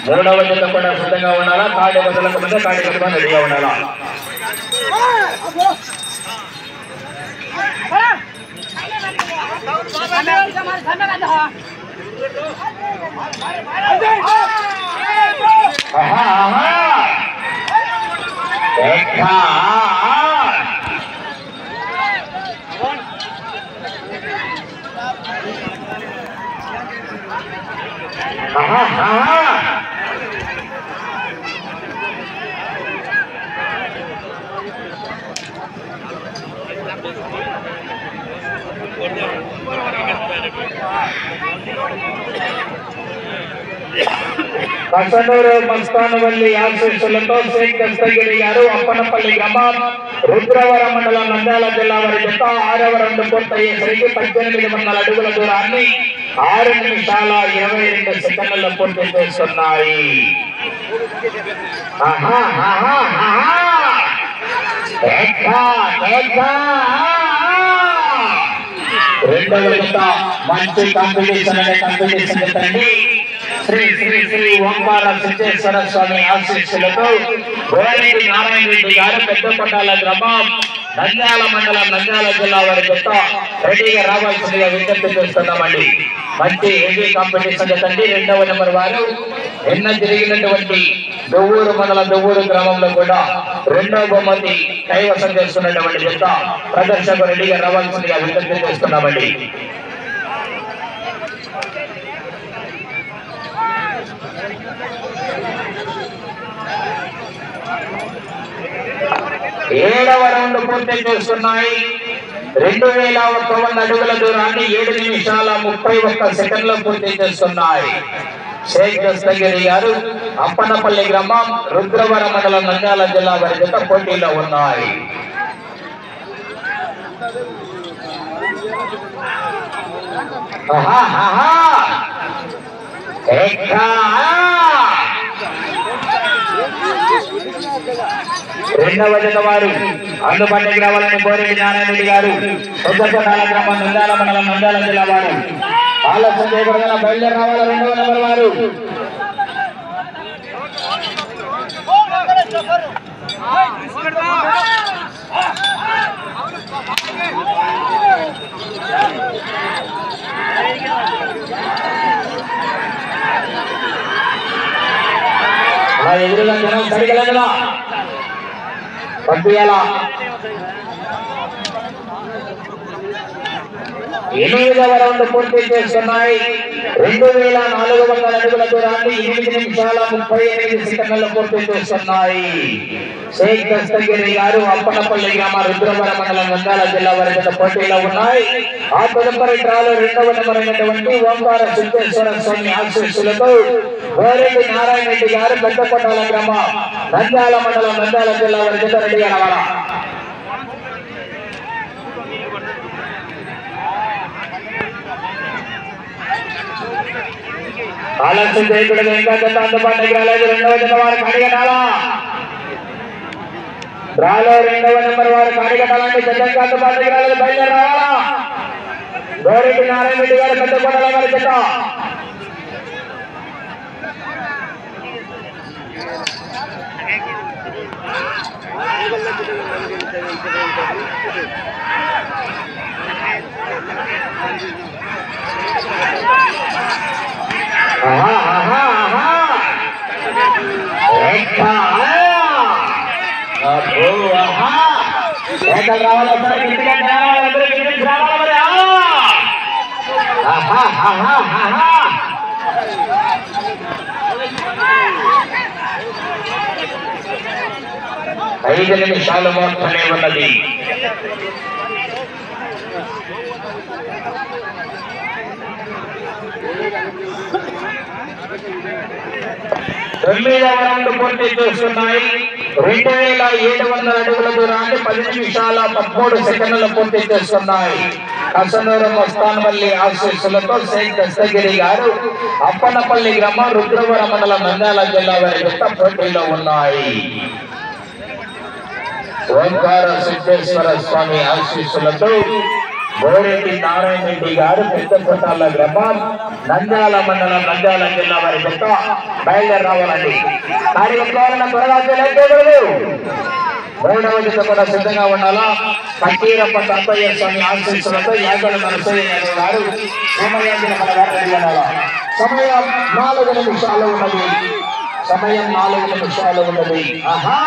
మూడవ జత కూడా సిద్ధంగా ఉండాలా. కాడి బదులకు ముందే కాడి కట్టుకొని రెడీగా ఉండాలా. కసనూరు మస్తానవల్లి ఆశీస్సులతో షేక్ దస్తగిరి గారు అప్పనపల్లి గ్రామం రుద్రవరం మండలం నంద్యాల జిల్లా వారి జత 6వ రౌండ్ పూర్తయ్యేసరికి 18 అడుగుల దూరాన్ని 6 నిమిషాల 22 సెకండ్లలో పూర్తి చేస్తున్నాయి. రెండవ జత మంచి కాంపిటీషన్ అనే కాంపిటీషన్ జతండి. శ్రీ శ్రీ శ్రీ ఓంకార సిద్ధేశ్వర స్వామి ఆశీస్సులతో గోరెడ్డి నారాయణ రెడ్డి గారు పెద్దపట్టాల గ్రామం నంద్యాల మండలం నంద్యాల జిల్లా వారి జత రెడీగా రావాల్సిందిగా విజ్ఞప్తి చేస్తున్నామండి. మంచి హెవీ కాంపిటీషన్ జతండి. రెండవ నెంబర్ వారు నిన్న జరిగినటువంటి దువ్వూరు మండలం దువ్వూరు గ్రామంలో కూడా రెండవ బహుమతి కైవసం చేస్తున్నటువంటి జత ప్రదర్శనకు రెడీగా రావాల్సిందిగా విజ్ఞప్తి చేస్తున్నామండి. ఏడవ రౌండ్ పూర్తి చేస్తున్నాయి. 2051 అడుగుల దూరాన్ని 7 నిమిషాల 31 సెకండ్లో పూర్తి చేస్తున్నాయి. షేక్ దస్తగిరి గారు అప్పనపల్లి గ్రామం రుద్రవరం మండలం నంద్యాల జిల్లా వారి జత పోటీలో ఉన్నాయి. రెండవ జత వారు అందుబాటులోకి రావాలని గోరెడ్డి నారాయణ రెడ్డి గారు పెద్దపట్టాల గ్రామం నంద్యాల మండలం నంద్యాల జిల్లా వారు ఆలస్యం చేయకూడదని బయలుదేరి రావాలి. రెండవ నెంబర్ వారు ఎదురుగా జనం సరిగలగలా పంపియాలా. 8వ రౌండ్ పూర్తి చేస్తున్నాయి. 2400 అడుగుల దూరాన్ని 8 నిమిషాల 38 సెకండ్లలో పూర్తి చేస్తున్నాయి. షేక్ దస్తగిరి గారు అప్పనపల్లి గ్రామ రుద్రవరం మండలం నంద్యాల జిల్లా వారి జత పోటీలో ఉన్నాయి. ఆ తదుపరి డ్రాలో రెండవ నెంబర్ అయినటువంటి ఓంకార సిద్ధేశ్వర స్వామి ఆశీస్సులతో గోరెడ్డి నారాయణ రెడ్డి గారు పెద్దపట్టాల గ్రామ నంద్యాల మండలం నంద్యాల జిల్లా వారి జత రెడీగా రావాలా. ఆలస్యం చేయకూడదు. ఇంకా జత అందుబాటులోకి రాలేదు. రెండవ జత వారు కాడిగట్టాలా. డ్రాలో రెండవ నెంబర్ వారు కాడిగట్టాలంటే జతంగా అందుబాటులోకి రాలేదు. బయలుదేరి రావాలా. గోరెడ్డి నారాయణ రెడ్డి గారు పెద్దపట్టాల వారి జత ఐదు నిమిషాలు మాత్రమే ఉన్నది. తొమ్మిదవ రౌండ్ పూర్తి చేస్తున్నాయి. 2700 అడుగుల దూరాన్ని 10 నిమిషాల 13 సెకండ్లు పూర్తి చేస్తున్నాయి. కసనూరు మస్తానవల్లి ఆశీస్సులతో షేక్ దస్తగిరి గారు అప్పనపల్లి గ్రామం రుద్రవరం మండలం నంద్యాల జిల్లా వారి జత పోటీలో ఉన్నాయి. ఓంకార సిద్ధేశ్వర స్వామి ఆశీస్సులతో గోరెడ్డి నారాయణ రెడ్డి గారు పెద్దకొట్టాల గ్రామం నంద్యాల మండలం నంద్యాల జిల్లా వారి చెత్త బయలుదేరి రావాలండి. కార్యక్రమాలను త్వరగా చేయలేదు. మూడవ జత కూడా సిద్ధంగా ఉండాలా. పక్కీరప్ప తాతయ్య స్వామి ఆశీస్సులతో యాగల నరసయ్య గారు సమయం 4 నిమిషాలు ఉన్నది. సమయం 4 నిమిషాలు ఉన్నది. ఆహా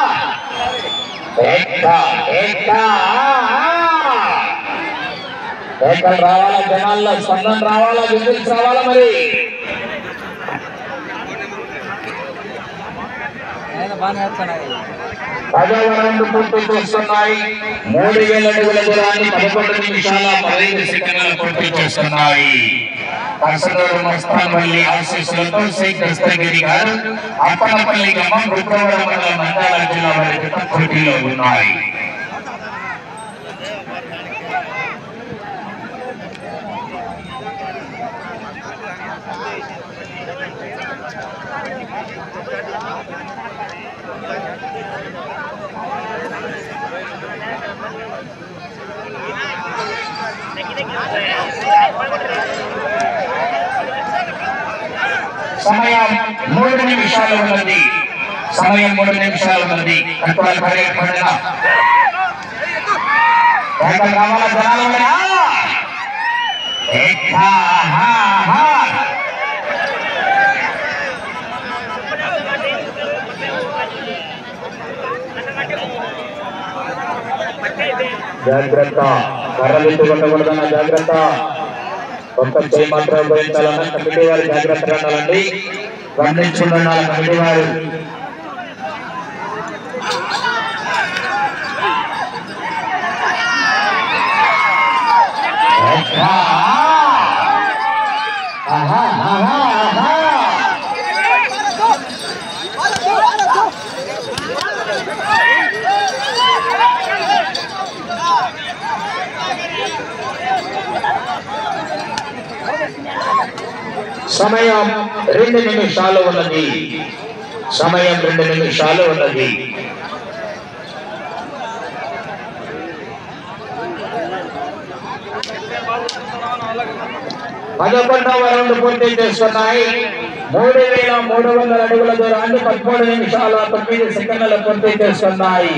ఏకలు రావాలా, జనాల్లో స్పందన రావాలా, విజిల్స్ రావాలా. మరి 10వ రౌండ్ పూర్తి చేస్తున్నాయి. 3000 అడుగుల దూరాన్ని 11 నిమిషాల 15 సెకండ్లు పూర్తి చేస్తున్నాయి. కసరూరు మస్తాన్పల్లి ఆశీస్సులతో శ్రీ కృష్ణగిరి గారు అప్పనపల్లి గ్రామం రుద్రవరం మండలం నంద్యాల జిల్లా వారి పోటీలో ఉన్నాయి. సమయం 3 నిమిషాలు ఉన్నది. సమయం 3 నిమిషాలు ఉన్నది. జాగ్రత్త, కర్రలిట్టు కొట్టకూడదన్న జాగ్రత్త. కొత్త చేయి మాత్రం ఉపయోగించాలన్న కమిటీ వారు జాగ్రత్తగా ఉండాలండి. గమనించుకుంటున్నారు కమిటీ వారు. సమయం 2 నిమిషాలు ఉన్నది. సమయం 2 నిమిషాలు ఉన్నది. 11వ రౌండ్ పూర్తి చేస్తున్నాయి. 3300 అడుగుల దూరాన్ని 13 నిమిషాల 9 సెకండ్ల పూర్తి చేస్తున్నాయి.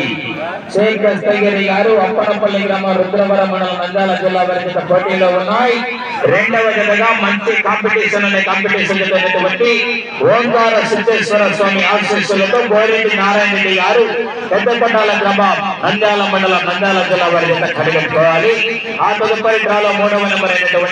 శ్రీ కృష్ణగిరి గారు అప్పనపల్లి గ్రామం రుద్రవరం మండలం నంద్యాల జిల్లా వారి పోటీలో ఉన్నాయి. రెండవ జతగా మంచి కాంపిటీషన్ జరిగినటువంటి ఓంకార సిద్ధేశ్వర స్వామి ఆశీస్సులతో గోరెడ్డి నారాయణ రెడ్డి గారు పెద్దకొట్టాల గ్రామం నంద్యాల మండలం నంద్యాల జిల్లా వారి కడిగట్టుకోవాలి. ఆ తదుపరి డ్రాలో 3వ నెంబర్ అయినటువంటి